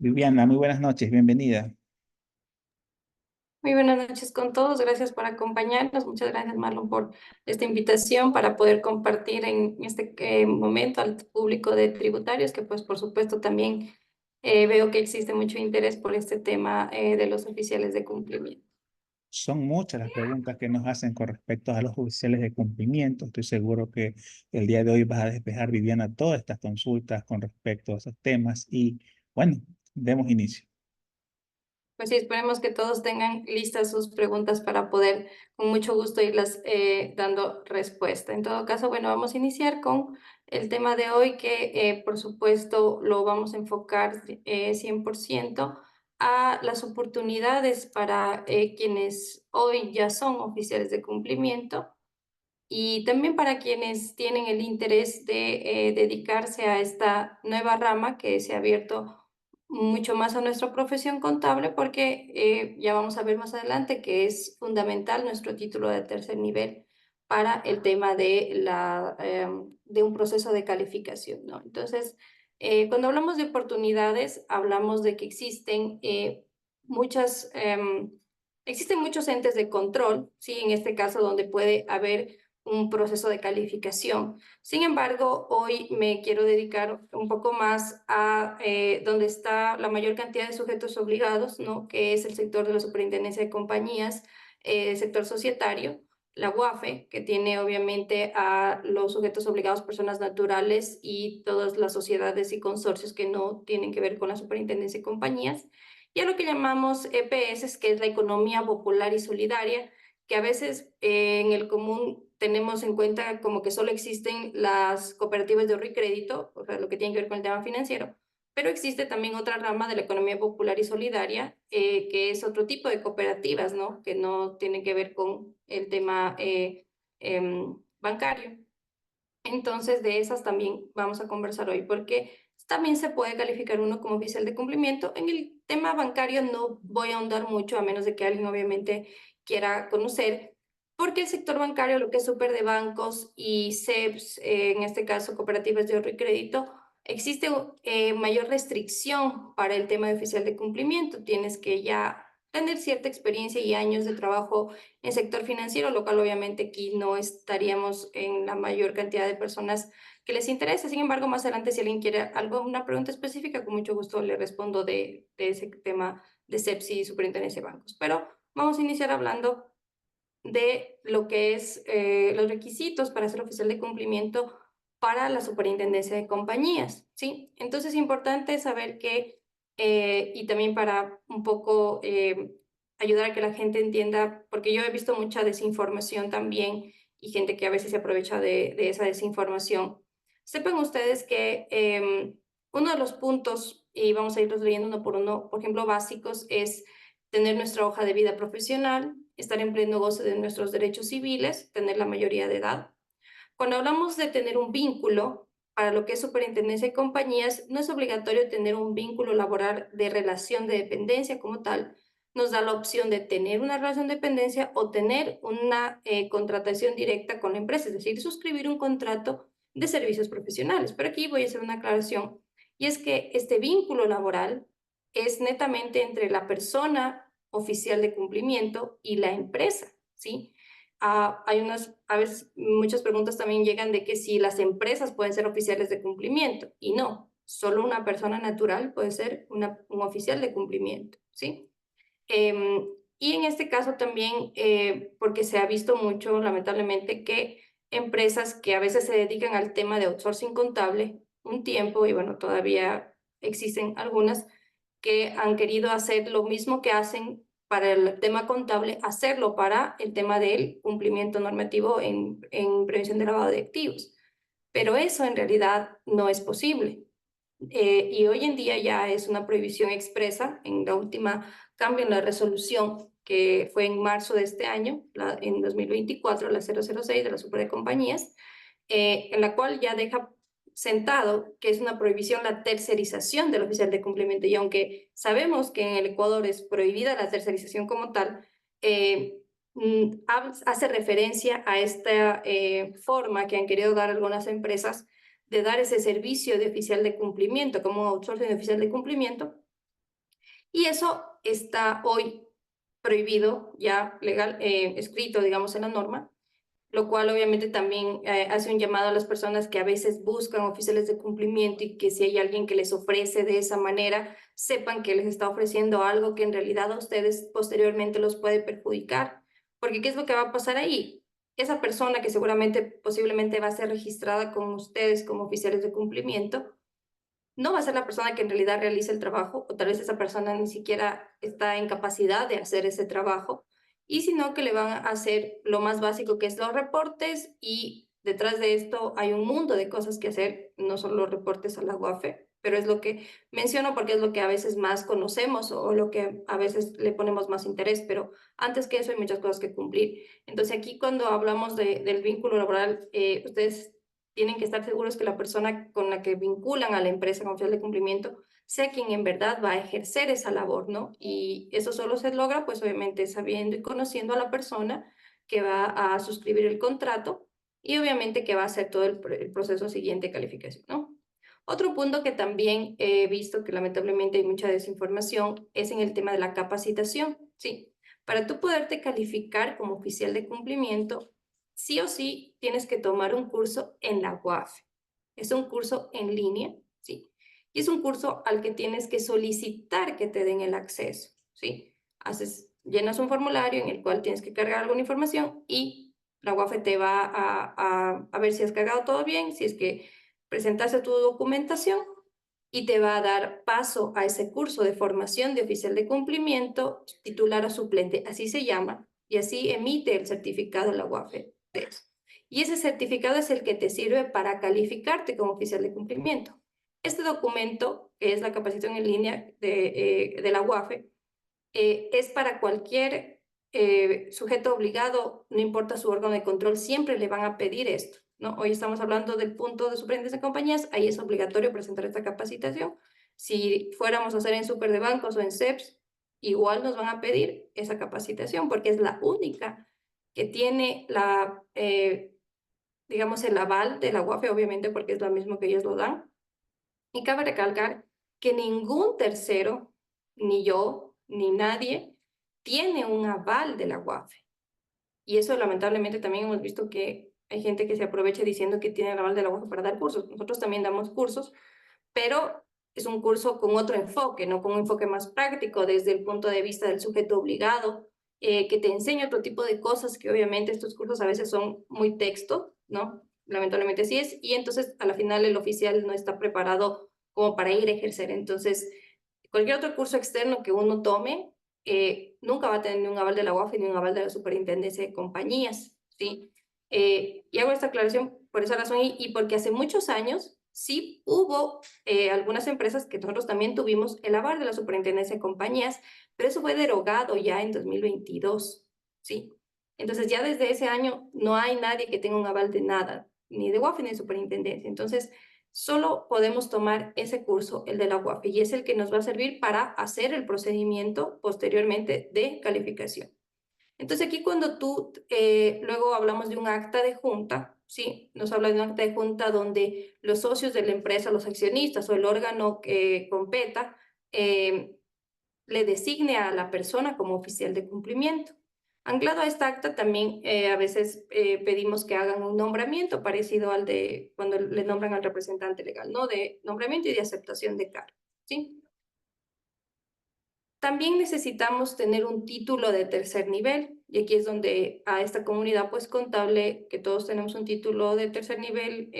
Viviana, muy buenas noches, bienvenida. Muy buenas noches con todos. Gracias por acompañarnos. Muchas gracias, Marlon, por esta invitación para poder compartir en este momento al público de tributarios, que pues por supuesto también veo que existe mucho interés por este tema de los oficiales de cumplimiento. Son muchas las preguntas que nos hacen con respecto a los oficiales de cumplimiento. Estoy seguro que el día de hoy vas a despejar, Viviana, todas estas consultas con respecto a esos temas y bueno, demos inicio. Pues sí, esperemos que todos tengan listas sus preguntas para poder con mucho gusto irlas dando respuesta. En todo caso, bueno, vamos a iniciar con el tema de hoy que por supuesto lo vamos a enfocar 100% a las oportunidades para quienes hoy ya son oficiales de cumplimiento y también para quienes tienen el interés de dedicarse a esta nueva rama que se ha abierto mucho más a nuestra profesión contable, porque ya vamos a ver más adelante que es fundamental nuestro título de tercer nivel para el tema de, de un proceso de calificación, ¿no? Entonces, cuando hablamos de oportunidades, hablamos de que muchas, existen muchos entes de control, ¿sí? En este caso, donde puede haber un proceso de calificación. Sin embargo, hoy me quiero dedicar un poco más a donde está la mayor cantidad de sujetos obligados, ¿no? Que es el sector de la superintendencia de compañías, el sector societario, la UAFE, que tiene obviamente a los sujetos obligados, personas naturales y todas las sociedades y consorcios que no tienen que ver con la superintendencia de compañías, y a lo que llamamos EPS, que es la economía popular y solidaria, que a veces en el común tenemos en cuenta como que solo existen las cooperativas de ahorro y crédito, o sea, lo que tiene que ver con el tema financiero, pero existe también otra rama de la economía popular y solidaria, que es otro tipo de cooperativas, ¿no? Que no tienen que ver con el tema bancario. Entonces, de esas también vamos a conversar hoy, porque también se puede calificar uno como oficial de cumplimiento. En el tema bancario no voy a ahondar mucho, a menos de que alguien obviamente quiera conocer, porque el sector bancario, lo que es súper de bancos y CEPS, en este caso cooperativas de ahorro y crédito, existe mayor restricción para el tema de oficial de cumplimiento. Tienes que ya tener cierta experiencia y años de trabajo en sector financiero, lo cual obviamente aquí no estaríamos en la mayor cantidad de personas que les interesa. Sin embargo, más adelante, si alguien quiere algo, una pregunta específica, con mucho gusto le respondo de ese tema de CEPSI y Superintendencia de Bancos. Pero vamos a iniciar hablando de lo que es los requisitos para ser oficial de cumplimiento para la superintendencia de compañías, ¿sí? Entonces es importante saber que, y también para un poco ayudar a que la gente entienda, porque yo he visto mucha desinformación también y gente que a veces se aprovecha de esa desinformación. Sepan ustedes que uno de los puntos, y vamos a irlos leyendo uno por uno, por ejemplo, básicos, es tener nuestra hoja de vida profesional, estar en pleno goce de nuestros derechos civiles, tener la mayoría de edad. Cuando hablamos de tener un vínculo, para lo que es superintendencia de compañías, no es obligatorio tener un vínculo laboral de relación de dependencia como tal. Nos da la opción de tener una relación de dependencia o tener una contratación directa con la empresa, es decir, suscribir un contrato de servicios profesionales. Pero aquí voy a hacer una aclaración, y es que este vínculo laboral es netamente entre la persona oficial de cumplimiento y la empresa, ¿sí? Hay a veces muchas preguntas también llegan de que si las empresas pueden ser oficiales de cumplimiento, y no, solo una persona natural puede ser un oficial de cumplimiento, ¿sí? Eh, y en este caso también, porque se ha visto mucho, lamentablemente, que empresas que a veces se dedican al tema de outsourcing contable un tiempo, y bueno, todavía existen algunas que han querido hacer lo mismo que hacen para el tema contable, hacerlo para el tema del cumplimiento normativo en prevención de lavado de activos. Pero eso en realidad no es posible. Y hoy en día ya es una prohibición expresa. En la última cambio en la resolución que fue en marzo de este año, en 2024, la 006 de la Supercompañías, en la cual ya deja sentado que es una prohibición la tercerización del oficial de cumplimiento. Y aunque sabemos que en el Ecuador es prohibida la tercerización como tal, hace referencia a esta forma que han querido dar algunas empresas de dar ese servicio de oficial de cumplimiento, como un outsourcing de oficial de cumplimiento, Y eso está hoy prohibido, ya legal, escrito, digamos, en la norma, lo cual obviamente también hace un llamado a las personas que a veces buscan oficiales de cumplimiento y que si hay alguien que les ofrece de esa manera, sepan que les está ofreciendo algo que en realidad a ustedes posteriormente los puede perjudicar. Porque ¿qué es lo que va a pasar ahí? Esa persona que seguramente, posiblemente va a ser registrada con ustedes como oficiales de cumplimiento, no va a ser la persona que en realidad realice el trabajo, o tal vez esa persona ni siquiera está en capacidad de hacer ese trabajo, y sino que le van a hacer lo más básico que es los reportes, y detrás de esto hay un mundo de cosas que hacer, no solo los reportes a la UAFE, pero es lo que menciono porque es lo que a veces más conocemos o lo que a veces le ponemos más interés, pero antes que eso hay muchas cosas que cumplir. Entonces aquí cuando hablamos del vínculo laboral, ustedes tienen que estar seguros que la persona con la que vinculan a la empresa con oficial de cumplimiento sea quien en verdad va a ejercer esa labor, ¿no? Y eso solo se logra, pues obviamente sabiendo y conociendo a la persona que va a suscribir el contrato y obviamente que va a hacer todo el proceso siguiente de calificación, ¿no? Otro punto que también he visto que lamentablemente hay mucha desinformación es en el tema de la capacitación, ¿sí? Para tú poderte calificar como oficial de cumplimiento, sí o sí tienes que tomar un curso en la UAF. Es un curso en línea, ¿sí? Y es un curso al que tienes que solicitar que te den el acceso, ¿sí? Llenas un formulario en el cual tienes que cargar alguna información y la UAF te va a ver si has cargado todo bien, si es que presentaste tu documentación y te va a dar paso a ese curso de formación de oficial de cumplimiento, titular o suplente, así se llama, y así emite el certificado la UAFE de eso. Y ese certificado es el que te sirve para calificarte como oficial de cumplimiento. Este documento, que es la capacitación en línea de la UAFE, es para cualquier sujeto obligado, no importa su órgano de control, siempre le van a pedir esto, ¿no? Hoy estamos hablando del punto de superintendencia de compañías, ahí es obligatorio presentar esta capacitación. Si fuéramos a hacer en super de bancos o en CEPS, igual nos van a pedir esa capacitación porque es la única que tiene digamos, el aval de la UAFE, obviamente, porque es lo mismo que ellos lo dan. Y cabe recalcar que ningún tercero, ni yo, ni nadie, tiene un aval de la UAFE. Y eso lamentablemente también hemos visto que hay gente que se aprovecha diciendo que tiene el aval de la UAFE para dar cursos. Nosotros también damos cursos, pero es un curso con otro enfoque, ¿no? Con un enfoque más práctico desde el punto de vista del sujeto obligado, que te enseña otro tipo de cosas que obviamente estos cursos a veces son muy texto, ¿no? Lamentablemente así es, y entonces a la final el oficial no está preparado como para ir a ejercer. Entonces, cualquier otro curso externo que uno tome, nunca va a tener ni un aval de la UAF ni un aval de la Superintendencia de Compañías, ¿sí? Y hago esta aclaración por esa razón y porque hace muchos años sí hubo algunas empresas que nosotros también tuvimos el aval de la Superintendencia de Compañías, pero eso fue derogado ya en 2022, ¿sí? Entonces ya desde ese año no hay nadie que tenga un aval de nada, ni de UAF ni de Superintendencia. Entonces, solo podemos tomar ese curso, el de la UAF, y es el que nos va a servir para hacer el procedimiento posteriormente de calificación. Entonces aquí cuando tú, luego hablamos de un acta de junta, ¿sí? Nos habla de un acta de junta donde los socios de la empresa, los accionistas o el órgano que competa, le designe a la persona como oficial de cumplimiento. Anclado a esta acta también a veces pedimos que hagan un nombramiento parecido al de cuando le nombran al representante legal, ¿no? De nombramiento y de aceptación de cargo, ¿sí? También necesitamos tener un título de tercer nivel, y aquí es donde a esta comunidad pues contable, que todos tenemos un título de tercer nivel,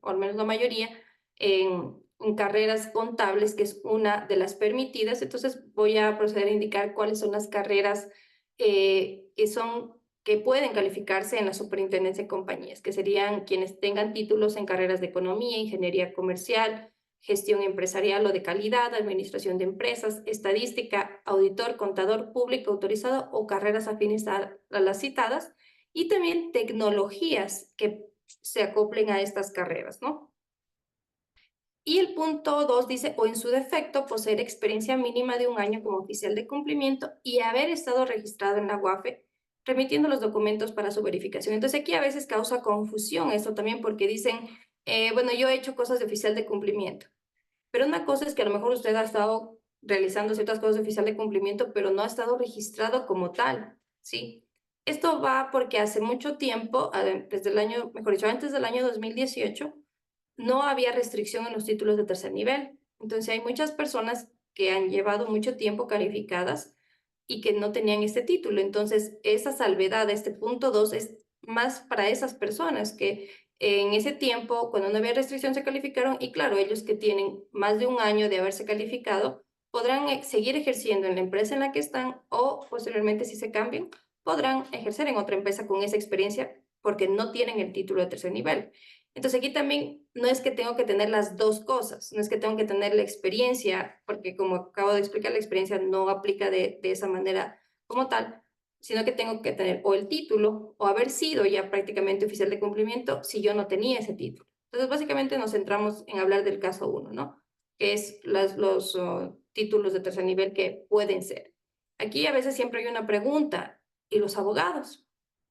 o al menos la mayoría, en carreras contables, que es una de las permitidas. Entonces voy a proceder a indicar cuáles son las carreras que pueden calificarse en la superintendencia de compañías, que serían quienes tengan títulos en carreras de economía, ingeniería comercial, gestión empresarial o de calidad, administración de empresas, estadística, auditor, contador público autorizado o carreras afines a las citadas, y también tecnologías que se acoplen a estas carreras, ¿no? Y el punto 2 dice, o en su defecto, poseer experiencia mínima de 1 año como oficial de cumplimiento y haber estado registrado en la UAFE, remitiendo los documentos para su verificación. Entonces aquí a veces causa confusión esto también porque dicen, bueno, yo he hecho cosas de oficial de cumplimiento, pero una cosa es que a lo mejor usted ha estado realizando ciertas cosas de oficial de cumplimiento, pero no ha estado registrado como tal, ¿sí? Esto va porque hace mucho tiempo, desde el año, mejor dicho, antes del año 2018, no había restricción en los títulos de tercer nivel. Entonces hay muchas personas que han llevado mucho tiempo calificadas y que no tenían este título. Entonces, esa salvedad, este punto 2, es más para esas personas que en ese tiempo, cuando no había restricción, se calificaron y claro, ellos que tienen más de un año de haberse calificado, podrán seguir ejerciendo en la empresa en la que están o posteriormente, si se cambian, podrán ejercer en otra empresa con esa experiencia porque no tienen el título de tercer nivel. Entonces aquí también no es que tengo que tener las dos cosas, no es que tengo que tener la experiencia, porque como acabo de explicar, la experiencia no aplica de esa manera como tal, sino que tengo que tener o el título o haber sido ya prácticamente oficial de cumplimiento si yo no tenía ese título. Entonces básicamente nos centramos en hablar del caso 1, ¿no? Que es los títulos de tercer nivel que pueden ser. Aquí a veces siempre hay una pregunta, ¿y los abogados?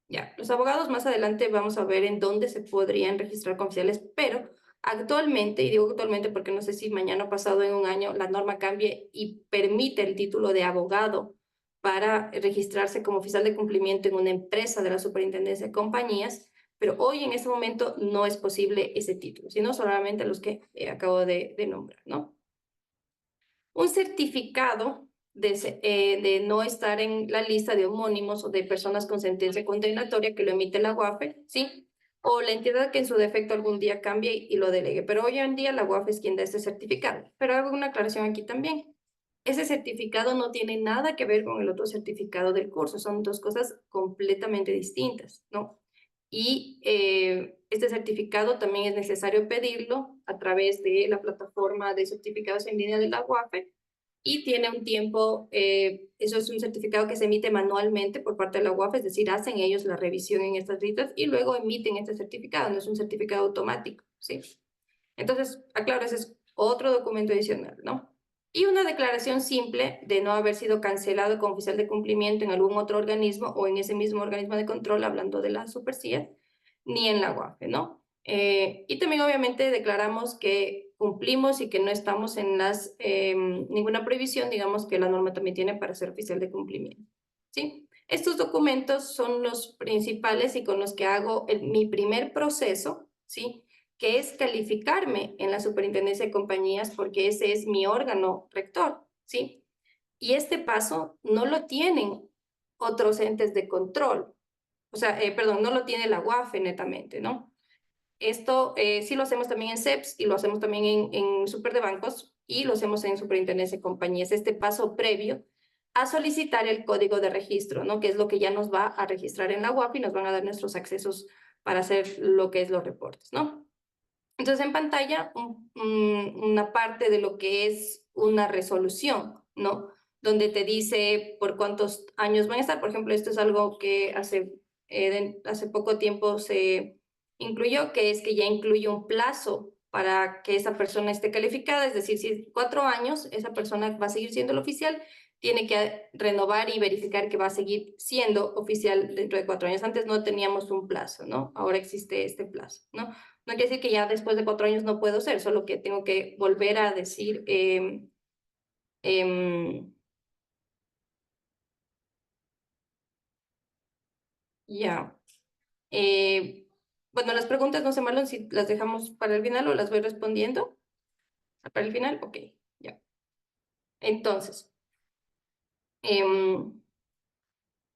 Ya, los abogados más adelante vamos a ver en dónde se podrían registrar como oficiales, pero actualmente, y digo actualmente porque no sé si mañana o pasado en un año la norma cambie y permite el título de abogado para registrarse como oficial de cumplimiento en una empresa de la Superintendencia de Compañías, pero hoy en este momento no es posible ese título, sino solamente los que acabo de nombrar, ¿no? Un certificado de no estar en la lista de homónimos o de personas con sentencia condenatoria que lo emite la UAFE, ¿sí? O la entidad que en su defecto algún día cambie y lo delegue. Pero hoy en día la UAFE es quien da este certificado. Pero hago una aclaración aquí también. Ese certificado no tiene nada que ver con el otro certificado del curso. Son dos cosas completamente distintas, ¿no? Y este certificado también es necesario pedirlo a través de la plataforma de certificados en línea de la UAFE y tiene un tiempo, eso es un certificado que se emite manualmente por parte de la UAFE, es decir, hacen ellos la revisión en estas listas y luego emiten este certificado, no es un certificado automático, ¿sí? Entonces, aclaro, ese es otro documento adicional, ¿no? Y una declaración simple de no haber sido cancelado como oficial de cumplimiento en algún otro organismo o en ese mismo organismo de control, hablando de la supercia, ni en la UAFE, ¿no? Y también obviamente declaramos que cumplimos y que no estamos en ninguna prohibición, digamos, que la norma también tiene para ser oficial de cumplimiento, ¿sí? Estos documentos son los principales y con los que hago mi primer proceso, ¿sí? Que es calificarme en la Superintendencia de Compañías porque ese es mi órgano rector, ¿sí? Y este paso no lo tienen otros entes de control, o sea, perdón, no lo tiene la UAFE netamente, ¿no? Esto sí lo hacemos también en CEPS y lo hacemos también en Super de Bancos y lo hacemos en Superintendencia de Compañías. Este paso previo a solicitar el código de registro, ¿no? Que es lo que ya nos va a registrar en la UAFE y nos van a dar nuestros accesos para hacer lo que es los reportes, ¿no? Entonces, en pantalla, una parte de lo que es una resolución, ¿no? Donde te dice por cuántos años van a estar. Por ejemplo, esto es algo que hace poco tiempo se incluyó, que es que ya incluye un plazo para que esa persona esté calificada. Es decir, si es 4 años, esa persona va a seguir siendo el oficial, tiene que renovar y verificar que va a seguir siendo oficial dentro de 4 años. Antes no teníamos un plazo, ¿no? Ahora existe este plazo, ¿no? No quiere decir que ya después de 4 años no puedo ser, solo que tengo que volver a decir, ya. Eh, bueno, las preguntas no se Marlon, si las dejamos para el final o las voy respondiendo. Para el final, ok, ya. Entonces,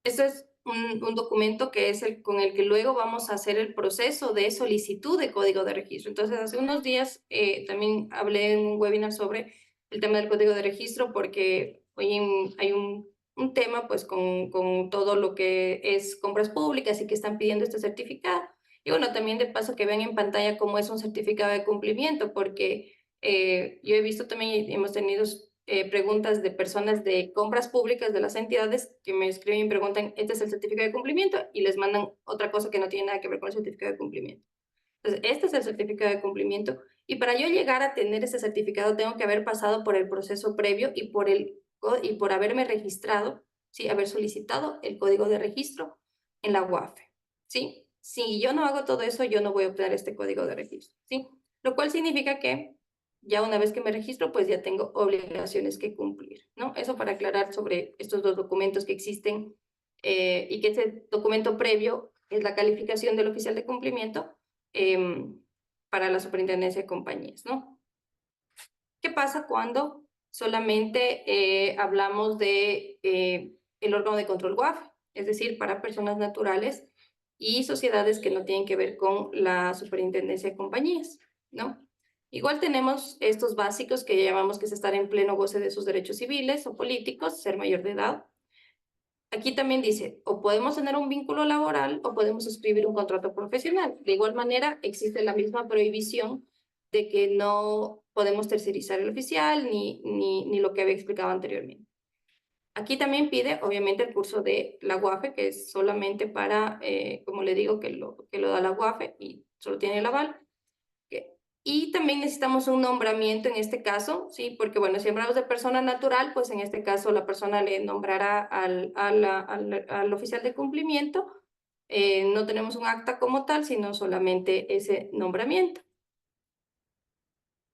esto es un documento que es con el que luego vamos a hacer el proceso de solicitud de código de registro. Entonces, hace unos días también hablé en un webinar sobre el tema del código de registro porque hoy hay un tema pues con todo lo que es compras públicas y que están pidiendo este certificado. Y bueno, también de paso que vean en pantalla cómo es un certificado de cumplimiento, porque yo he visto también, hemos tenido preguntas de personas de compras públicas de las entidades que me escriben y preguntan, ¿este es el certificado de cumplimiento? Y les mandan otra cosa que no tiene nada que ver con el certificado de cumplimiento. Entonces, este es el certificado de cumplimiento y para yo llegar a tener ese certificado tengo que haber pasado por el proceso previo y por haberme registrado, ¿sí? Haber solicitado el código de registro en la UAFE, ¿sí? Si yo no hago todo eso, yo no voy a obtener este código de registro, ¿sí? Lo cual significa que ya una vez que me registro, pues ya tengo obligaciones que cumplir, ¿no? Eso para aclarar sobre estos dos documentos que existen y que ese documento previo es la calificación del oficial de cumplimiento para la superintendencia de compañías, ¿no? ¿Qué pasa cuando solamente hablamos de el órgano de control WAF? Es decir, para personas naturales y sociedades que no tienen que ver con la superintendencia de compañías, ¿no? Igual tenemos estos básicos que llamamos que es estar en pleno goce de sus derechos civiles o políticos, ser mayor de edad. Aquí también dice, o podemos tener un vínculo laboral o podemos suscribir un contrato profesional. De igual manera, existe la misma prohibición de que no podemos tercerizar el oficial ni lo que había explicado anteriormente. Aquí también pide, obviamente, el curso de la UAFE, que es solamente para, como le digo, que lo da la UAFE y solo tiene el aval. Y también necesitamos un nombramiento en este caso, ¿sí? Porque, bueno, si hablamos de persona natural, pues en este caso la persona le nombrará al oficial de cumplimiento. No tenemos un acta como tal, sino solamente ese nombramiento.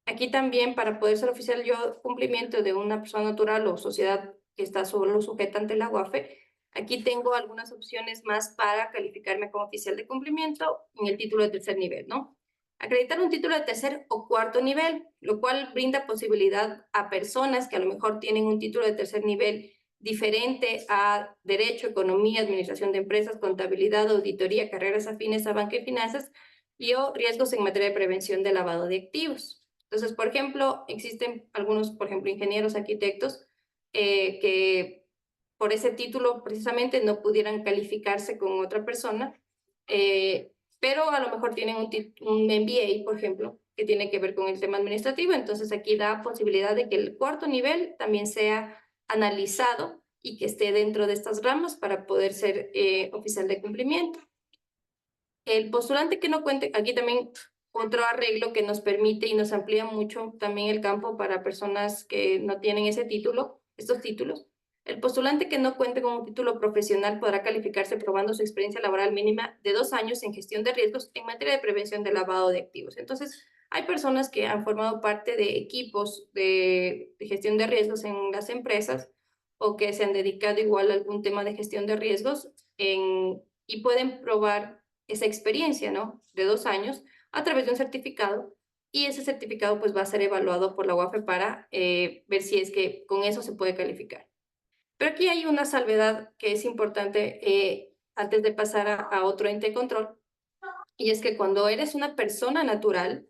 Aquí también, para poder ser oficial yo de cumplimiento de una persona natural o sociedad que está solo sujeta ante la UAFE, aquí tengo algunas opciones más para calificarme como oficial de cumplimiento en el título de tercer nivel, ¿no? Acreditar un título de tercer o cuarto nivel, lo cual brinda posibilidad a personas que a lo mejor tienen un título de tercer nivel diferente a Derecho, Economía, Administración de Empresas, Contabilidad, Auditoría, carreras afines a banca y finanzas, y o riesgos en materia de prevención de lavado de activos. Entonces, por ejemplo, existen algunos, por ejemplo, ingenieros, arquitectos, que por ese título precisamente no pudieran calificarse con otra persona, pero a lo mejor tienen un MBA, por ejemplo, que tiene que ver con el tema administrativo. Entonces, aquí da posibilidad de que el cuarto nivel también sea analizado y que esté dentro de estas ramas para poder ser oficial de cumplimiento. El postulante que no cuente, aquí también otro arreglo que nos permite y nos amplía mucho también el campo para personas que no tienen ese título, estos títulos. El postulante que no cuente con un título profesional podrá calificarse probando su experiencia laboral mínima de 2 años en gestión de riesgos en materia de prevención de lavado de activos. Entonces, hay personas que han formado parte de equipos de gestión de riesgos en las empresas o que se han dedicado igual a algún tema de gestión de riesgos y pueden probar esa experiencia, ¿no? De 2 años a través de un certificado y ese certificado pues va a ser evaluado por la UAFE para ver si es que con eso se puede calificar. Pero aquí hay una salvedad que es importante antes de pasar a otro ente de control, y es que cuando eres una persona natural,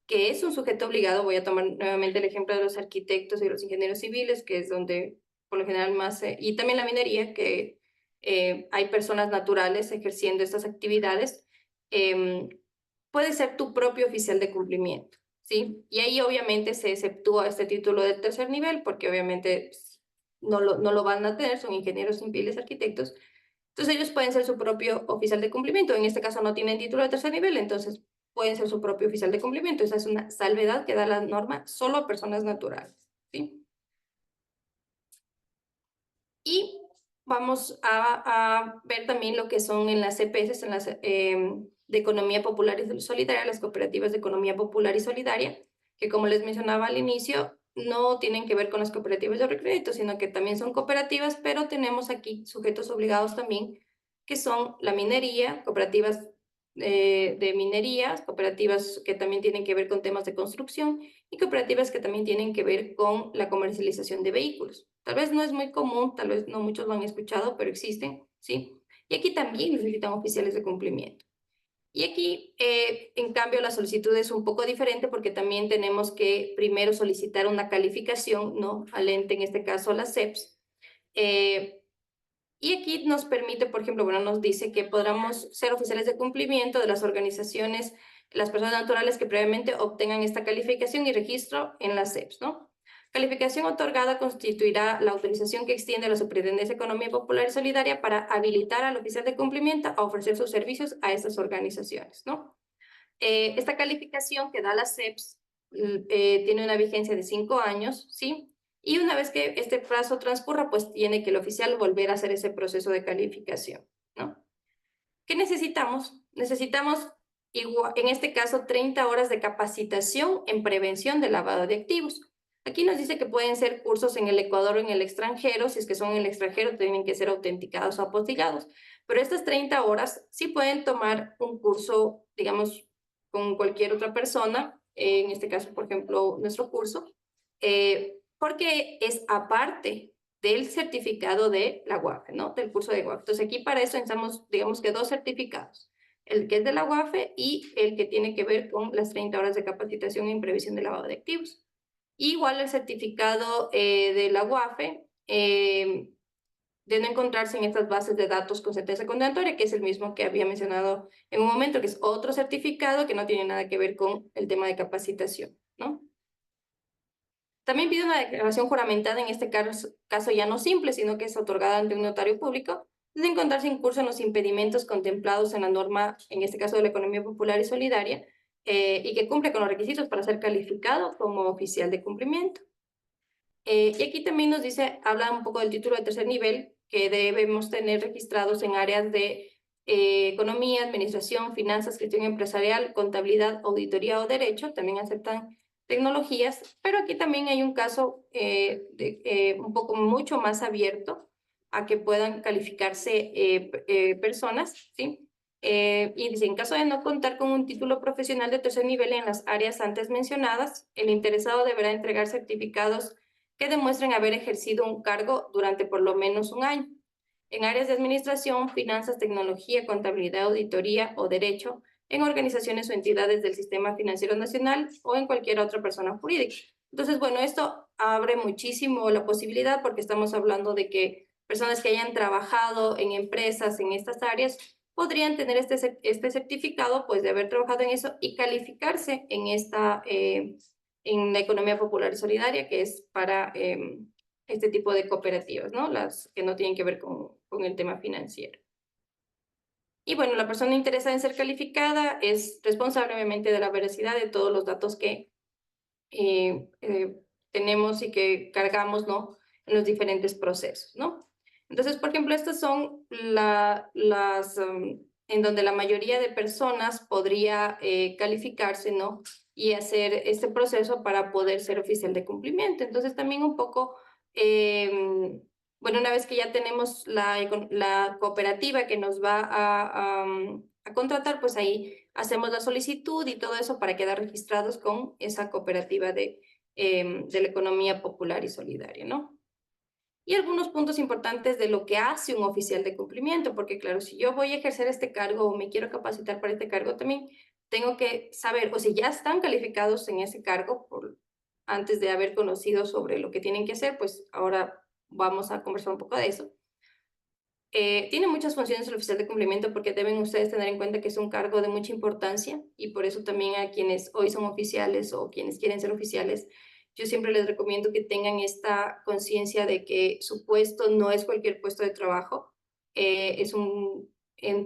que es un sujeto obligado, voy a tomar nuevamente el ejemplo de los arquitectos y los ingenieros civiles, que es donde por lo general más, y también la minería, que hay personas naturales ejerciendo estas actividades, puede ser tu propio oficial de cumplimiento, ¿sí? Y ahí obviamente se exceptúa este título de tercer nivel, porque obviamente no lo van a tener, son ingenieros civiles, arquitectos. Entonces ellos pueden ser su propio oficial de cumplimiento. En este caso no tienen título de tercer nivel, entonces pueden ser su propio oficial de cumplimiento. Esa es una salvedad que da la norma solo a personas naturales, ¿sí? Y vamos a ver también lo que son en las CPS, en las de economía popular y solidaria, las cooperativas de economía popular y solidaria, que como les mencionaba al inicio, no tienen que ver con las cooperativas de recrédito, sino que también son cooperativas, pero tenemos aquí sujetos obligados también, que son la minería, cooperativas de minerías, cooperativas que también tienen que ver con temas de construcción y cooperativas que también tienen que ver con la comercialización de vehículos. Tal vez no es muy común, tal vez no muchos lo han escuchado, pero existen, ¿sí? Y aquí también necesitan oficiales de cumplimiento. Y aquí, en cambio, la solicitud es un poco diferente porque también tenemos que primero solicitar una calificación, ¿no? Al ente, en este caso a la CEPS. Y aquí nos permite, por ejemplo, bueno, nos dice que podamos ser oficiales de cumplimiento de las organizaciones, las personas naturales que previamente obtengan esta calificación y registro en la CEPS, ¿no? Calificación otorgada constituirá la autorización que extiende la Superintendencia de Economía Popular y Solidaria para habilitar al oficial de cumplimiento a ofrecer sus servicios a estas organizaciones, ¿no? Esta calificación que da la CEPS tiene una vigencia de 5 años, ¿sí? Y una vez que este plazo transcurra, pues tiene que el oficial volver a hacer ese proceso de calificación, ¿no? ¿Qué necesitamos? Necesitamos en este caso 30 horas de capacitación en prevención de lavado de activos. Aquí nos dice que pueden ser cursos en el Ecuador o en el extranjero. Si es que son en el extranjero, tienen que ser autenticados o apostillados. Pero estas 30 horas sí pueden tomar un curso, digamos, con cualquier otra persona, en este caso, por ejemplo, nuestro curso, porque es aparte del certificado de la UAFE, ¿no? Del curso de UAFE. Entonces, aquí para eso necesitamos, digamos que 2 certificados, el que es de la UAFE y el que tiene que ver con las 30 horas de capacitación en previsión de lavado de activos. Igual el certificado de la UAFE debe encontrarse en estas bases de datos con sentencia condenatoria, que es el mismo que había mencionado en un momento, que es otro certificado que no tiene nada que ver con el tema de capacitación, ¿no? También pide una declaración juramentada, en este caso ya no simple, sino que es otorgada ante un notario público, de encontrarse incurso en los impedimentos contemplados en la norma, en este caso de la economía popular y solidaria, y que cumple con los requisitos para ser calificado como oficial de cumplimiento. Y aquí también nos dice, habla un poco del título de tercer nivel que debemos tener registrados en áreas de economía, administración, finanzas, gestión empresarial, contabilidad, auditoría o derecho. También aceptan tecnologías, pero aquí también hay un caso un poco mucho más abierto a que puedan calificarse personas, ¿sí? Y dice, en caso de no contar con un título profesional de tercer nivel en las áreas antes mencionadas, el interesado deberá entregar certificados que demuestren haber ejercido un cargo durante por lo menos un año en áreas de administración, finanzas, tecnología, contabilidad, auditoría o derecho, en organizaciones o entidades del sistema financiero nacional o en cualquier otra persona jurídica. Entonces, bueno, esto abre muchísimo la posibilidad porque estamos hablando de que personas que hayan trabajado en empresas en estas áreas podrían tener este certificado, pues, de haber trabajado en eso y calificarse en en la economía popular y solidaria, que es para este tipo de cooperativas, ¿no? Las que no tienen que ver con el tema financiero. Y bueno, la persona interesada en ser calificada es responsable, obviamente, de la veracidad de todos los datos que eh, eh, tenemos y que cargamos, ¿no? En los diferentes procesos, ¿no? Entonces, por ejemplo, estas son en donde la mayoría de personas podría calificarse, ¿no? Y hacer este proceso para poder ser oficial de cumplimiento. Entonces, también un poco, bueno, una vez que ya tenemos la cooperativa que nos va a contratar, pues ahí hacemos la solicitud y todo eso para quedar registrados con esa cooperativa de la economía popular y solidaria, ¿no? Y algunos puntos importantes de lo que hace un oficial de cumplimiento, porque claro, si yo voy a ejercer este cargo o me quiero capacitar para este cargo, también tengo que saber, o si ya están calificados en ese cargo antes de haber conocido sobre lo que tienen que hacer, pues ahora vamos a conversar un poco de eso. Tiene muchas funciones el oficial de cumplimiento porque deben ustedes tener en cuenta que es un cargo de mucha importancia y por eso también a quienes hoy son oficiales o quienes quieren ser oficiales, yo siempre les recomiendo que tengan esta conciencia de que su puesto no es cualquier puesto de trabajo, es un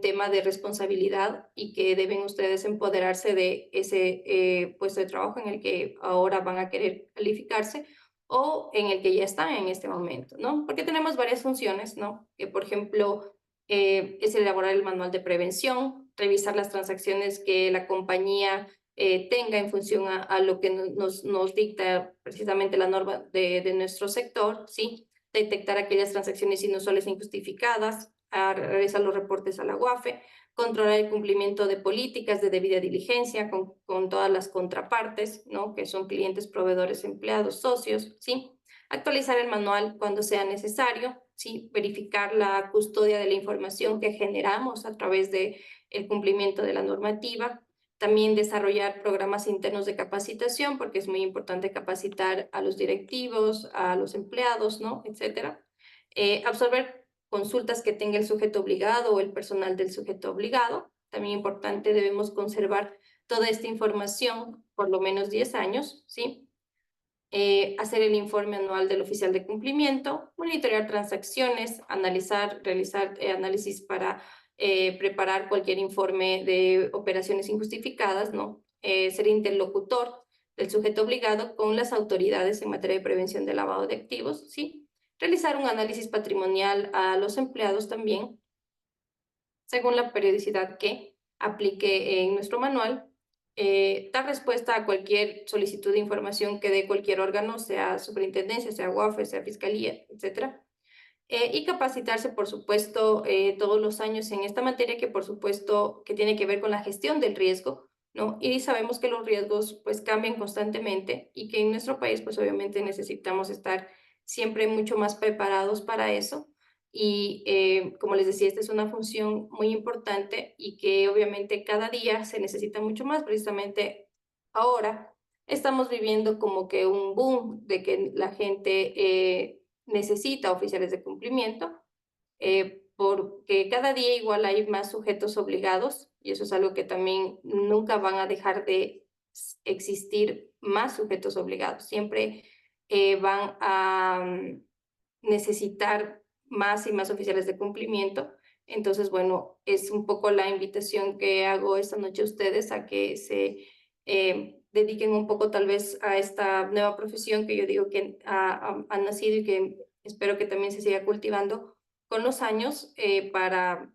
tema de responsabilidad y que deben ustedes empoderarse de ese puesto de trabajo en el que ahora van a querer calificarse o en el que ya están en este momento, ¿no? Porque tenemos varias funciones, ¿no? Que, por ejemplo, es elaborar el manual de prevención, revisar las transacciones que la compañía tenga en función a lo que nos dicta precisamente la norma de nuestro sector, ¿sí? Detectar aquellas transacciones inusuales e injustificadas, a realizar los reportes a la UAFE, controlar el cumplimiento de políticas de debida diligencia con todas las contrapartes, ¿no? Que son clientes, proveedores, empleados, socios, ¿sí? Actualizar el manual cuando sea necesario, ¿sí? Verificar la custodia de la información que generamos a través de el cumplimiento de la normativa, también desarrollar programas internos de capacitación, porque es muy importante capacitar a los directivos, a los empleados, ¿no? Etcétera. Absorber consultas que tenga el sujeto obligado o el personal del sujeto obligado. También importante, debemos conservar toda esta información por lo menos 10 años, ¿sí? Hacer el informe anual del oficial de cumplimiento, monitorear transacciones, realizar análisis para preparar cualquier informe de operaciones injustificadas, ¿no? Ser interlocutor del sujeto obligado con las autoridades en materia de prevención de lavado de activos, ¿sí? Realizar un análisis patrimonial a los empleados también, según la periodicidad que aplique en nuestro manual, dar respuesta a cualquier solicitud de información que dé cualquier órgano, sea superintendencia, sea UAFE, sea fiscalía, etcétera. Y capacitarse, por supuesto, todos los años en esta materia que, por supuesto, que tiene que ver con la gestión del riesgo, ¿no? Y sabemos que los riesgos, pues, cambian constantemente y que en nuestro país, pues, obviamente necesitamos estar siempre mucho más preparados para eso. Y, como les decía, esta es una función muy importante y que obviamente cada día se necesita mucho más. Precisamente ahora estamos viviendo como que un boom de que la gente necesita oficiales de cumplimiento, porque cada día igual hay más sujetos obligados y eso es algo que también nunca van a dejar de existir más sujetos obligados. Siempre van a necesitar más y más oficiales de cumplimiento. Entonces, bueno, es un poco la invitación que hago esta noche a ustedes a que se dediquen un poco tal vez a esta nueva profesión que yo digo que ha nacido y que espero que también se siga cultivando con los años para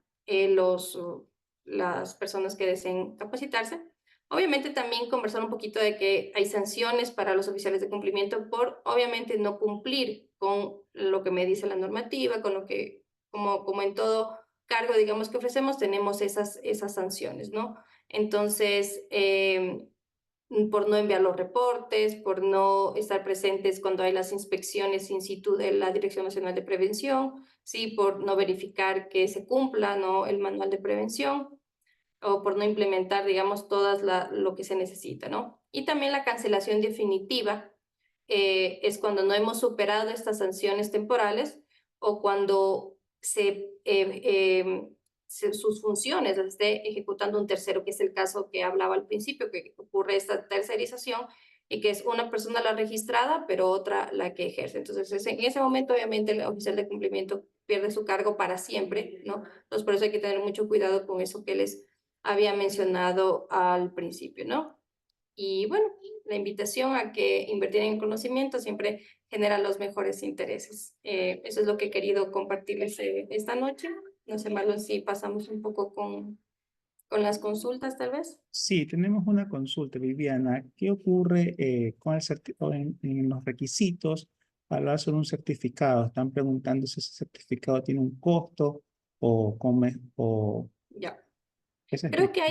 las personas que deseen capacitarse. Obviamente también conversar un poquito de que hay sanciones para los oficiales de cumplimiento por obviamente no cumplir con lo que me dice la normativa, con lo que, como en todo cargo, digamos, que ofrecemos, tenemos esas sanciones, ¿no? Entonces, por no enviar los reportes, por no estar presentes cuando hay las inspecciones in situ de la Dirección Nacional de Prevención, sí, por no verificar que se cumpla, ¿no?, el manual de prevención o por no implementar, digamos, lo que se necesita, ¿no? Y también la cancelación definitiva es cuando no hemos superado estas sanciones temporales o cuando sus funciones las esté ejecutando un tercero, que es el caso que hablaba al principio, que ocurre esta tercerización y que es una persona la registrada, pero otra la que ejerce. Entonces, en ese momento, obviamente, el oficial de cumplimiento pierde su cargo para siempre, ¿no? Entonces, por eso hay que tener mucho cuidado con eso que les había mencionado al principio, ¿no? Y bueno, la invitación a que invertir en conocimiento siempre genera los mejores intereses. Eso es lo que he querido compartirles esta noche. No sé, Marlon, si pasamos un poco con las consultas, tal vez. Sí, tenemos una consulta, Viviana. ¿Qué ocurre con o en los requisitos para hablar sobre un certificado? Están preguntando si ese certificado tiene un costo o Ya. qué se Creo explica.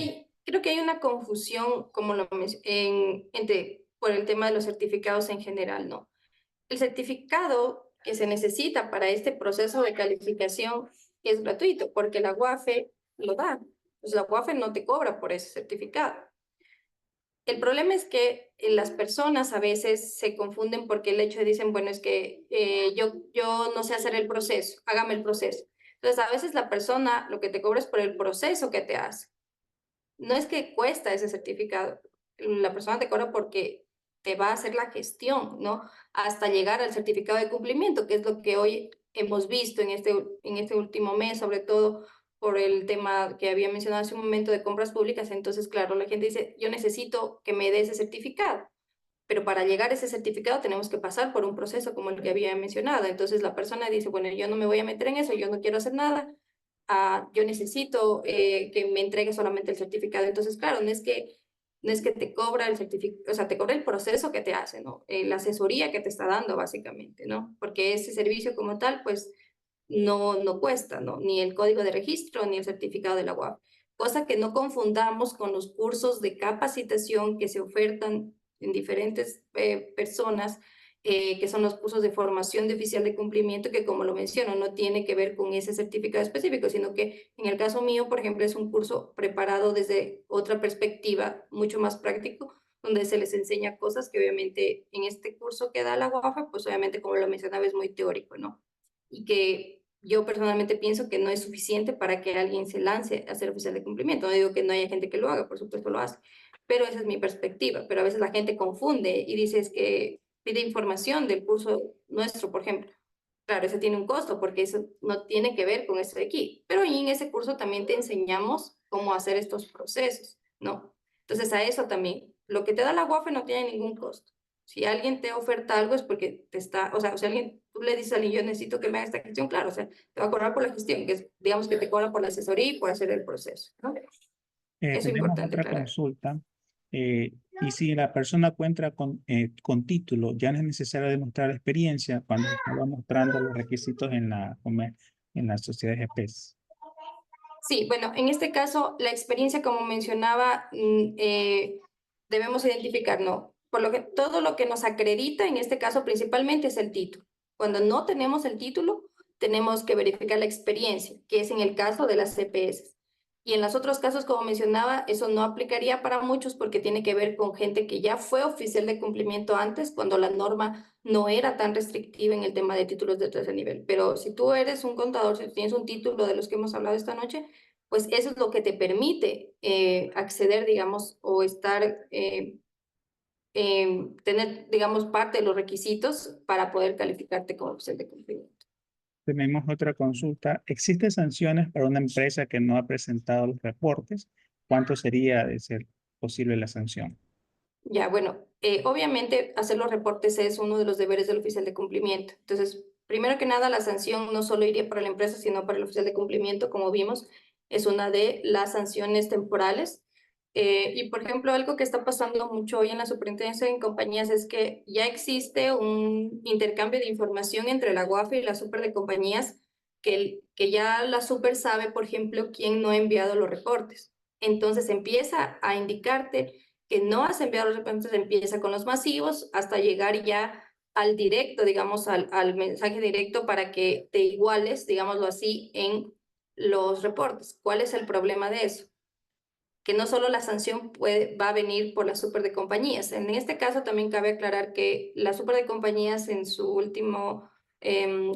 que hay una confusión, como por el tema de los certificados en general, ¿no? El certificado que se necesita para este proceso de calificación es gratuito porque la UAFE lo da. Pues la UAFE no te cobra por ese certificado. El problema es que las personas a veces se confunden porque el hecho de dicen, bueno, es que yo no sé hacer el proceso, hágame el proceso. Entonces, a veces la persona lo que te cobra es por el proceso que te hace. No es que cuesta ese certificado, la persona te cobra porque te va a hacer la gestión, ¿no? Hasta llegar al certificado de cumplimiento, que es lo que hoy hemos visto en este último mes, sobre todo por el tema que había mencionado hace un momento de compras públicas. Entonces, claro, la gente dice, yo necesito que me dé ese certificado, pero para llegar a ese certificado tenemos que pasar por un proceso como el que había mencionado. Entonces la persona dice, bueno, yo no me voy a meter en eso, yo no quiero hacer nada, yo necesito que me entregue solamente el certificado. Entonces, claro, no es que te cobra el certificado, o sea, te cobra el proceso que te hace, ¿no? La asesoría que te está dando, básicamente, ¿no? Porque ese servicio como tal, pues, no cuesta, ¿no? Ni el código de registro, ni el certificado de la UAP. Cosa que no confundamos con los cursos de capacitación que se ofertan en diferentes personas, que son los cursos de formación de oficial de cumplimiento, que como lo menciono, no tiene que ver con ese certificado específico, sino que en el caso mío, por ejemplo, es un curso preparado desde otra perspectiva, mucho más práctico, donde se les enseña cosas que obviamente en este curso que da la UAFA, pues obviamente como lo mencionaba es muy teórico, ¿no? Y que yo personalmente pienso que no es suficiente para que alguien se lance a ser oficial de cumplimiento. No digo que no haya gente que lo haga, por supuesto lo hace, pero esa es mi perspectiva. Pero a veces la gente confunde y dice es que pide información del curso nuestro, por ejemplo. Claro, ese tiene un costo porque eso no tiene que ver con esto de aquí. Pero ahí en ese curso también te enseñamos cómo hacer estos procesos, ¿no? Entonces a eso también, lo que te da la UAFE no tiene ningún costo. Si alguien te oferta algo es porque te está, o sea, si alguien, tú le dices a alguien, yo necesito que me haga esta gestión, claro, o sea, te va a cobrar por la gestión, que es, digamos que te cobra por la asesoría y por hacer el proceso, ¿no? Eso es Tenemos importante otra aclarar. consulta. Y si la persona cuenta con título, ya no es necesario demostrar experiencia cuando estaba mostrando los requisitos en las sociedades EPES. Sí, bueno, en este caso, la experiencia, como mencionaba, debemos identificar, ¿no? Por lo que todo lo que nos acredita, en este caso principalmente, es el título. Cuando no tenemos el título, tenemos que verificar la experiencia, que es en el caso de las CPS. Y en los otros casos, como mencionaba, eso no aplicaría para muchos porque tiene que ver con gente que ya fue oficial de cumplimiento antes, cuando la norma no era tan restrictiva en el tema de títulos de tercer nivel. Pero si tú eres un contador, si tienes un título de los que hemos hablado esta noche, pues eso es lo que te permite acceder, digamos, o estar, tener, digamos, parte de los requisitos para poder calificarte como oficial de cumplimiento. Tenemos otra consulta. ¿Existen sanciones para una empresa que no ha presentado los reportes? ¿Cuánto sería de ser posible la sanción? Ya, bueno, obviamente hacer los reportes es uno de los deberes del oficial de cumplimiento. Entonces, primero que nada, la sanción no solo iría para la empresa, sino para el oficial de cumplimiento, como vimos, es una de las sanciones temporales. Y, por ejemplo, algo que está pasando mucho hoy en la superintendencia en compañías es que ya existe un intercambio de información entre la UAFE y la super de compañías, que ya la super sabe, por ejemplo, quién no ha enviado los reportes. Entonces empieza a indicarte que no has enviado los reportes, empieza con los masivos hasta llegar ya al directo, digamos, al mensaje directo para que te iguales, digámoslo así, en los reportes. ¿Cuál es el problema de eso? Que no solo la sanción va a venir por la super de compañías. En este caso también cabe aclarar que la super de compañías en su último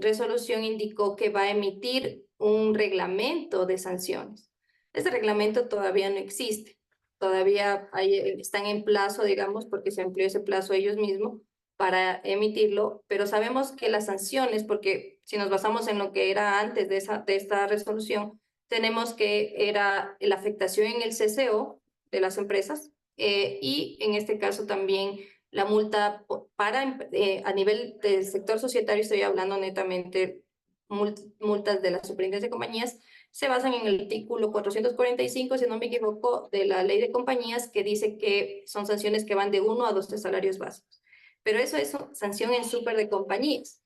resolución indicó que va a emitir un reglamento de sanciones. Ese reglamento todavía no existe. Todavía están en plazo, digamos, porque se amplió ese plazo ellos mismos para emitirlo, pero sabemos que las sanciones, porque si nos basamos en lo que era antes de esta resolución, tenemos que era la afectación en el CCO de las empresas y en este caso también la multa a nivel del sector societario, estoy hablando netamente multas de la superintendencia de compañías, se basan en el artículo 445, si no me equivoco, de la ley de compañías que dice que son sanciones que van de 1 a 12 salarios básicos. Pero eso es sanción en super de compañías.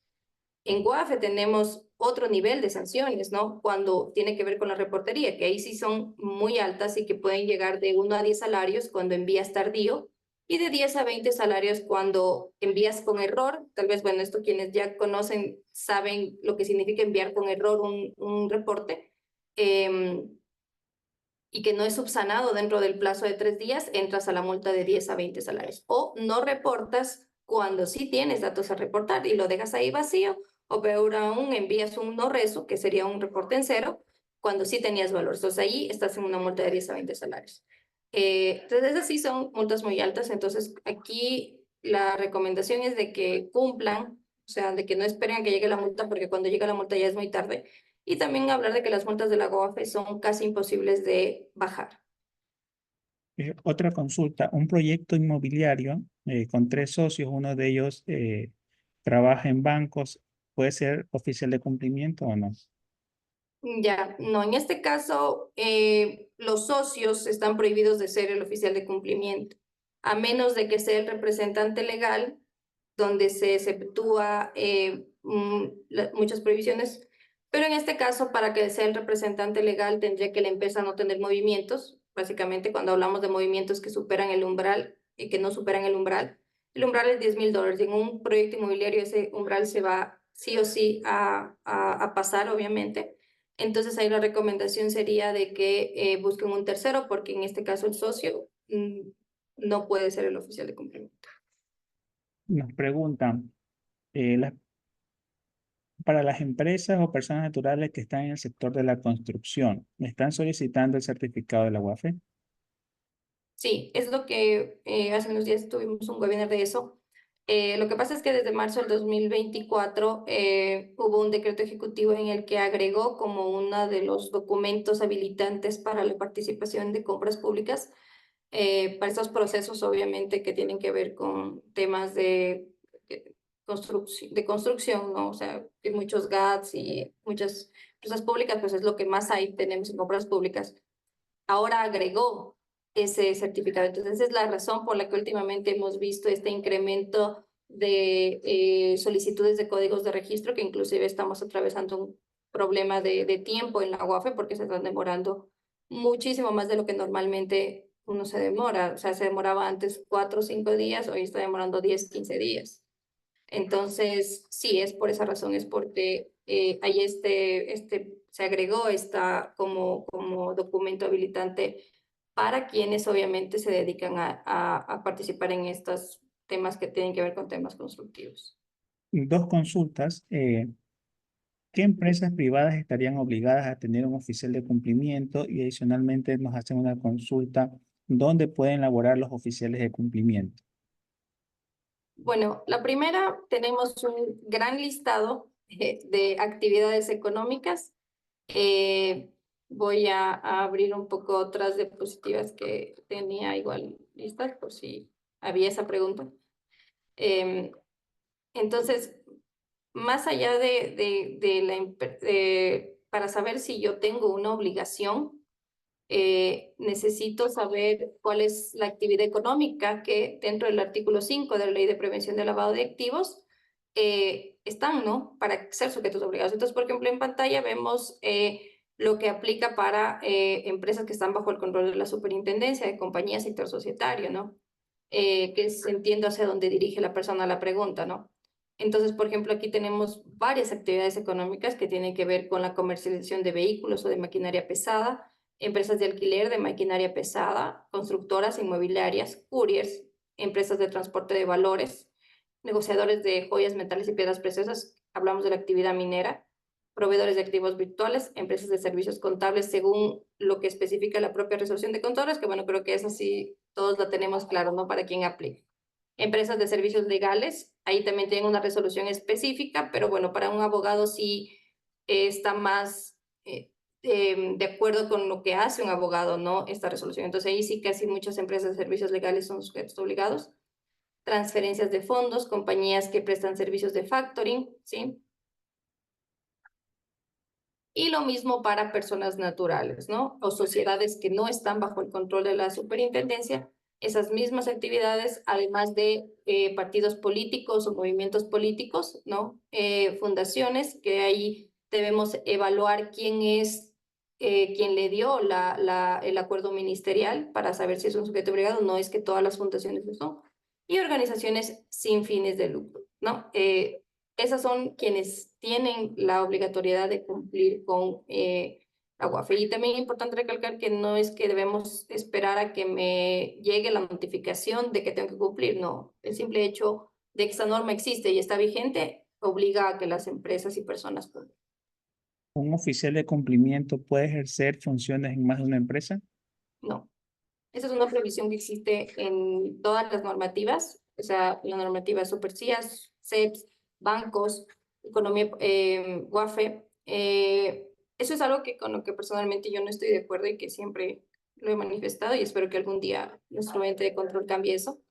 En GUAFE tenemos otro nivel de sanciones, ¿no? Cuando tiene que ver con la reportería, que ahí sí son muy altas y que pueden llegar de 1 a 10 salarios cuando envías tardío y de 10 a 20 salarios cuando envías con error. Tal vez, bueno, esto quienes ya conocen saben lo que significa enviar con error un reporte y que no es subsanado dentro del plazo de 3 días, entras a la multa de 10 a 20 salarios. O no reportas cuando sí tienes datos a reportar y lo dejas ahí vacío, o peor aún, envías un no reso, que sería un reporte en cero, cuando sí tenías valor. Entonces ahí estás en una multa de 10 a 20 salarios. Entonces esas sí son multas muy altas, entonces aquí la recomendación es de que cumplan, o sea, de que no esperen a que llegue la multa, porque cuando llega la multa ya es muy tarde, y también hablar de que las multas de la GOAFE son casi imposibles de bajar. Otra consulta, un proyecto inmobiliario con 3 socios, uno de ellos trabaja en bancos, ¿puede ser oficial de cumplimiento o no? Ya, no, en este caso, los socios están prohibidos de ser el oficial de cumplimiento, a menos de que sea el representante legal, donde se exceptúa muchas prohibiciones. Pero en este caso, para que sea el representante legal, tendría que la empresa no tener movimientos. Básicamente, cuando hablamos de movimientos que superan el umbral y que no superan el umbral es $10,000. Y en un proyecto inmobiliario ese umbral se va sí o sí a pasar, obviamente. Entonces ahí la recomendación sería de que busquen un tercero, porque en este caso el socio no puede ser el oficial de cumplimiento. Nos preguntan, eh, las- para las empresas o personas naturales que están en el sector de la construcción, ¿están solicitando el certificado de la UAFE? Sí, es lo que hace unos días tuvimos un webinar de eso. Lo que pasa es que desde marzo del 2024 hubo un decreto ejecutivo en el que agregó como uno de los documentos habilitantes para la participación de compras públicas, para estos procesos obviamente que tienen que ver con temas de construcción, ¿no? O sea, hay muchos GATS y muchas empresas públicas, pues es lo que más hay, tenemos en compras públicas. ahora agregó ese certificado. Entonces, esa es la razón por la que últimamente hemos visto este incremento de solicitudes de códigos de registro, que inclusive estamos atravesando un problema de tiempo en la UAFE porque se están demorando muchísimo más de lo que normalmente uno se demora. O sea, se demoraba antes 4 o 5 días, hoy está demorando 10, 15 días. Entonces, sí, es por esa razón, es porque ahí se agregó esta como documento habilitante para quienes obviamente se dedican a participar en estos temas que tienen que ver con temas constructivos. Dos consultas. ¿Qué empresas privadas estarían obligadas a tener un oficial de cumplimiento? Y adicionalmente nos hacen una consulta, ¿dónde pueden laborar los oficiales de cumplimiento? Bueno, la primera, tenemos un gran listado de actividades económicas. Voy a abrir un poco otras diapositivas que tenía igual listas por si había esa pregunta. Em, entonces, más allá para saber si yo tengo una obligación, necesito saber cuál es la actividad económica que dentro del artículo 5 de la Ley de Prevención del Lavado de Activos están, ¿no? Para ser sujetos obligados. Entonces, por ejemplo, en pantalla vemos lo que aplica para empresas que están bajo el control de la superintendencia de compañía sector societario, ¿no? Entiendo hacia dónde dirige la persona la pregunta, ¿no? Entonces, por ejemplo, aquí tenemos varias actividades económicas que tienen que ver con la comercialización de vehículos o de maquinaria pesada, empresas de alquiler de maquinaria pesada, constructoras inmobiliarias, couriers, empresas de transporte de valores, negociadores de joyas, metales y piedras preciosas, hablamos de la actividad minera, proveedores de activos virtuales, empresas de servicios contables según lo que especifica la propia resolución de contadores, que bueno, creo que esa sí todos la tenemos claro, ¿no? Para quién aplica. Empresas de servicios legales, ahí también tienen una resolución específica, pero bueno, para un abogado sí está más de acuerdo con lo que hace un abogado, ¿no? Esta resolución. Entonces ahí sí casi muchas empresas de servicios legales son sujetos obligados. Transferencias de fondos, compañías que prestan servicios de factoring, ¿sí? Y lo mismo para personas naturales, ¿no? O sociedades que no están bajo el control de la superintendencia, esas mismas actividades, además de partidos políticos o movimientos políticos, ¿no? Fundaciones, que ahí debemos evaluar quién es quien le dio el acuerdo ministerial para saber si es un sujeto obligado, no es que todas las fundaciones lo son, y organizaciones sin fines de lucro, ¿no? Esas son quienes tienen la obligatoriedad de cumplir con la UAFE. Y también es importante recalcar que no es que debemos esperar a que me llegue la notificación de que tengo que cumplir, no. El simple hecho de que esta norma existe y está vigente obliga a que las empresas y personas cumplan. ¿Un oficial de cumplimiento puede ejercer funciones en más de una empresa? No. Esa es una previsión que existe en todas las normativas, o sea, la normativa SuperCIAS, CEPS, bancos, economía, UAFE. Eso es algo que con lo que personalmente yo no estoy de acuerdo y que siempre lo he manifestado y espero que algún día nuestro ente de control cambie eso,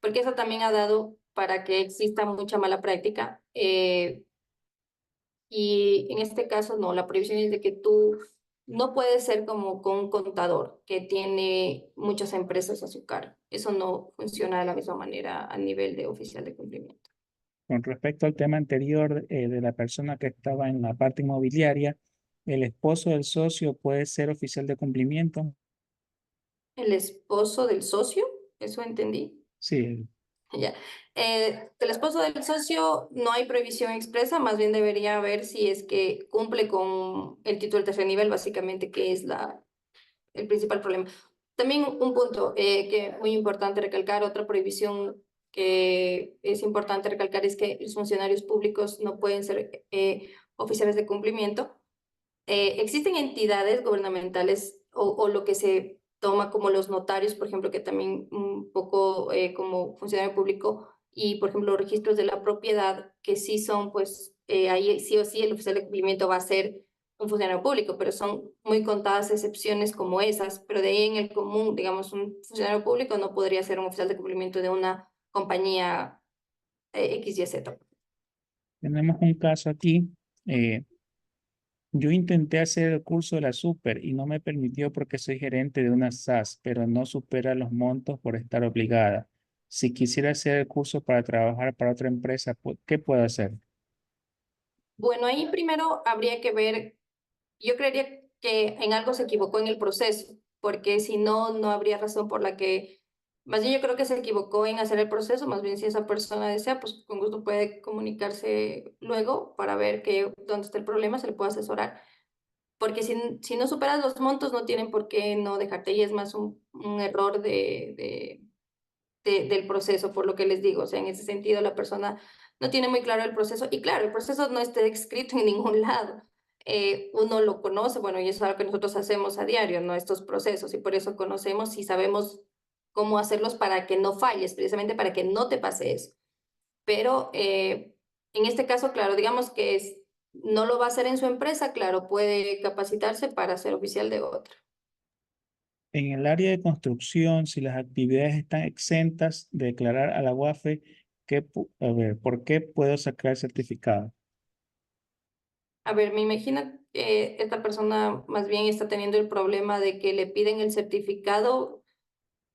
porque eso también ha dado para que exista mucha mala práctica. Y en este caso, no, la prohibición es de que tú no puedes ser como con un contador que tiene muchas empresas a su cargo. Eso no funciona de la misma manera a nivel de oficial de cumplimiento. Con respecto al tema anterior de la persona que estaba en la parte inmobiliaria, ¿el esposo del socio puede ser oficial de cumplimiento? El esposo del socio, eso entendí. Sí, Ya. Del esposo del socio no hay prohibición expresa, más bien debería ver si es que cumple con el título del tercer nivel, básicamente, que es el principal problema. También un punto que es muy importante recalcar, otra prohibición que es importante recalcar es que los funcionarios públicos no pueden ser oficiales de cumplimiento. Existen entidades gubernamentales o lo que se toma como los notarios, por ejemplo, que también un poco como funcionario público y, por ejemplo, los registros de la propiedad, que sí son, pues, ahí sí o sí el oficial de cumplimiento va a ser un funcionario público, pero son muy contadas excepciones como esas, pero de ahí en el común, digamos, un funcionario público no podría ser un oficial de cumplimiento de una compañía X, Y, Z. tenemos un caso aquí. eh, Yo intenté hacer el curso de la super y no me permitió porque soy gerente de una SAS, pero no supera los montos por estar obligada. Si quisiera hacer el curso para trabajar para otra empresa, ¿qué puedo hacer? Bueno, ahí primero habría que ver, yo creería que en algo se equivocó en el proceso, porque si no, no habría razón por la que, más bien yo creo que se equivocó en hacer el proceso, más bien si esa persona desea, pues con gusto puede comunicarse luego para ver dónde está el problema, se le puede asesorar. Porque si no superas los montos, no tienen por qué no dejarte y es más un error del proceso, por lo que les digo. O sea, en ese sentido, la persona no tiene muy claro el proceso. Y claro, el proceso no está escrito en ningún lado. Uno lo conoce, bueno, y eso es algo que nosotros hacemos a diario, ¿no? Estos procesos, y por eso conocemos y sabemos cómo hacerlos para que no falles, precisamente para que no te pase eso. Pero en este caso, claro, digamos que no lo va a hacer en su empresa, claro, puede capacitarse para ser oficial de otra. En el área de construcción, si las actividades están exentas de declarar a la UAFE, a ver, ¿por qué puedo sacar el certificado? A ver, me imagino que esta persona más bien está teniendo el problema de que le piden el certificado,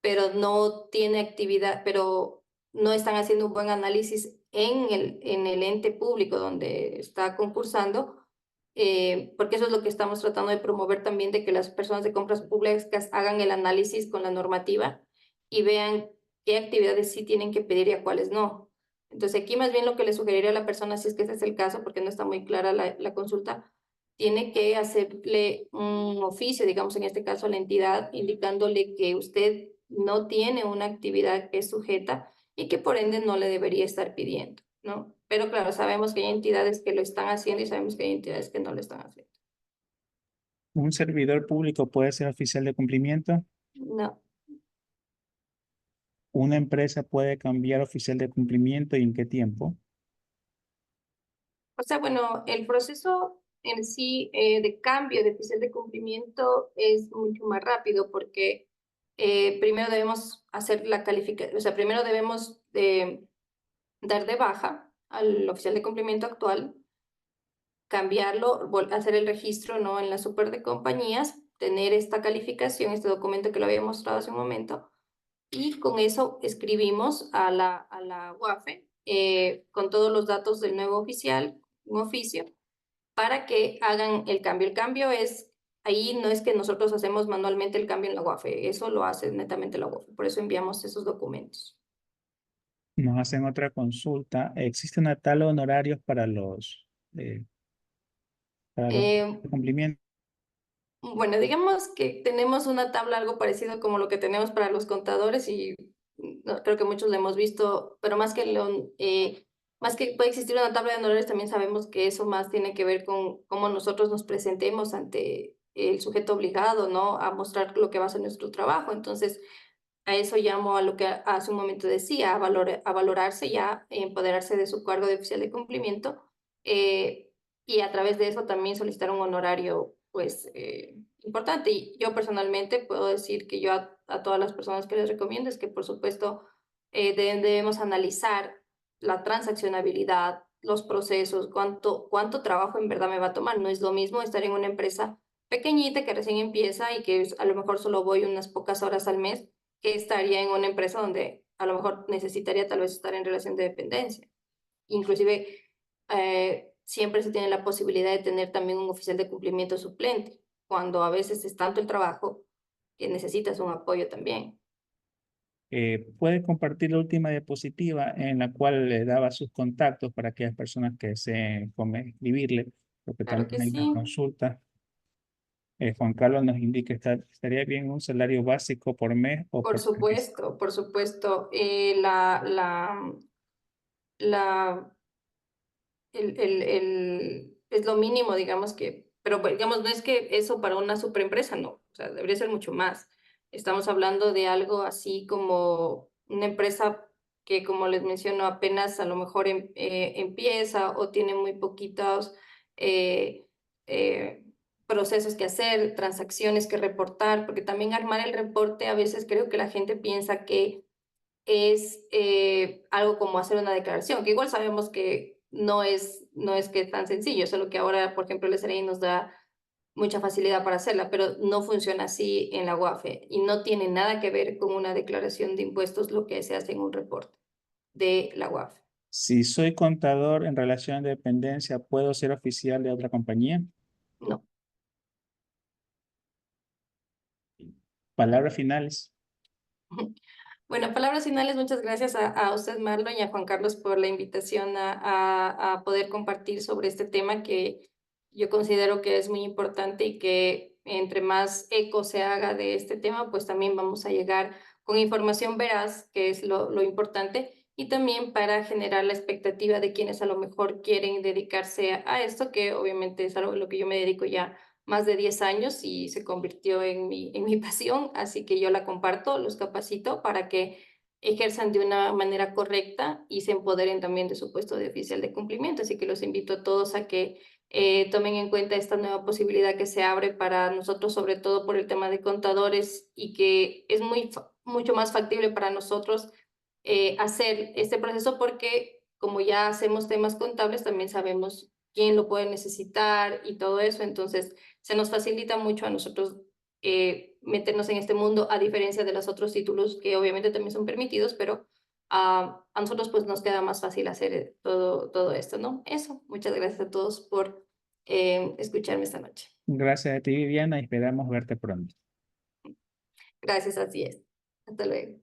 pero no tiene actividad, pero no están haciendo un buen análisis en el ente público donde está concursando, porque eso es lo que estamos tratando de promover también, de que las personas de compras públicas hagan el análisis con la normativa y vean qué actividades sí tienen que pedir y a cuáles no. Entonces aquí más bien lo que le sugeriría a la persona, si es que ese es el caso, porque no está muy clara la consulta, tiene que hacerle un oficio, digamos en este caso a la entidad, indicándole que usted no tiene una actividad que es sujeta y que por ende no le debería estar pidiendo, ¿no? Pero claro, sabemos que hay entidades que lo están haciendo y sabemos que hay entidades que no lo están haciendo. ¿Un servidor público puede ser oficial de cumplimiento? No. ¿Una empresa puede cambiar oficial de cumplimiento y en qué tiempo? O sea, bueno, el proceso en sí de cambio de oficial de cumplimiento es mucho más rápido porque primero debemos hacer la calificación, o sea, primero debemos dar de baja al oficial de cumplimiento actual, cambiarlo, hacer el registro, ¿no? En la super de compañías, tener esta calificación, este documento que lo había mostrado hace un momento, y con eso escribimos a la UAFE con todos los datos del nuevo oficial, un oficio, para que hagan el cambio. El cambio es, ahí no es que nosotros hacemos manualmente el cambio en la UAFE, eso lo hace netamente la UAFE, por eso enviamos esos documentos. Nos hacen otra consulta. ¿Existe una tabla de honorarios eh, para los Eh, cumplimientos? Bueno, digamos que tenemos una tabla algo parecido como lo que tenemos para los contadores y creo que muchos lo hemos visto, pero más que puede existir una tabla de honorarios, también sabemos que eso más tiene que ver con cómo nosotros nos presentemos ante el sujeto obligado, ¿no? A mostrar lo que va a ser nuestro trabajo. Entonces, a eso llamo a lo que hace un momento decía, a valorarse ya, empoderarse de su cargo de oficial de cumplimiento, y a través de eso también solicitar un honorario, pues, importante. Y yo personalmente puedo decir que yo a todas las personas que les recomiendo es que, por supuesto, debemos analizar la transaccionabilidad, los procesos, cuánto trabajo en verdad me va a tomar. No es lo mismo estar en una empresa pequeñita que recién empieza y que a lo mejor solo voy unas pocas horas al mes, que estaría en una empresa donde a lo mejor necesitaría tal vez estar en relación de dependencia. Inclusive, siempre se tiene la posibilidad de tener también un oficial de cumplimiento suplente, cuando a veces es tanto el trabajo que necesitas un apoyo también. ¿Puede compartir la última diapositiva en la cual le daba sus contactos para aquellas personas que deseen escribirle? Porque Claro también que hay una sí, consulta. Juan Carlos nos indica que estaría bien un salario básico por mes o por por servicio. supuesto, por supuesto. La, es lo mínimo, digamos que, pero pues, digamos, no es que eso para una superempresa, no, o sea, debería ser mucho más. Estamos hablando de algo así como una empresa que, como les menciono, apenas a lo mejor empieza o tiene muy poquitos eh, eh, procesos que hacer, transacciones que reportar, porque también armar el reporte a veces creo que la gente piensa que es algo como hacer una declaración, que igual sabemos que no es no es que es tan sencillo, solo que ahora, por ejemplo, el SRI nos da mucha facilidad para hacerla, pero no funciona así en la UAFE y no tiene nada que ver con una declaración de impuestos lo que se hace en un reporte de la UAFE. Si soy contador en relación de dependencia, ¿puedo ser oficial de otra compañía? No. Palabras finales. Bueno, palabras finales, muchas gracias a usted, Marlon, y a Juan Carlos por la invitación a poder compartir sobre este tema que yo considero que es muy importante y que entre más eco se haga de este tema, pues también vamos a llegar con información veraz, que es lo importante, y también para generar la expectativa de quienes a lo mejor quieren dedicarse a esto, que obviamente es algo a lo que yo me dedico ya más de 10 años y se convirtió en mi pasión, así que yo la comparto, los capacito para que ejerzan de una manera correcta y se empoderen también de su puesto de oficial de cumplimiento. Así que los invito a todos a que tomen en cuenta esta nueva posibilidad que se abre para nosotros, sobre todo por el tema de contadores y que es mucho más factible para nosotros hacer este proceso porque como ya hacemos temas contables, también sabemos quién lo puede necesitar y todo eso. Entonces, se nos facilita mucho a nosotros meternos en este mundo, a diferencia de los otros títulos que obviamente también son permitidos, pero a nosotros pues nos queda más fácil hacer todo esto, ¿no? Eso, muchas gracias a todos por escucharme esta noche. Gracias a ti, Viviana, y esperamos verte pronto. Gracias, así es. Hasta luego.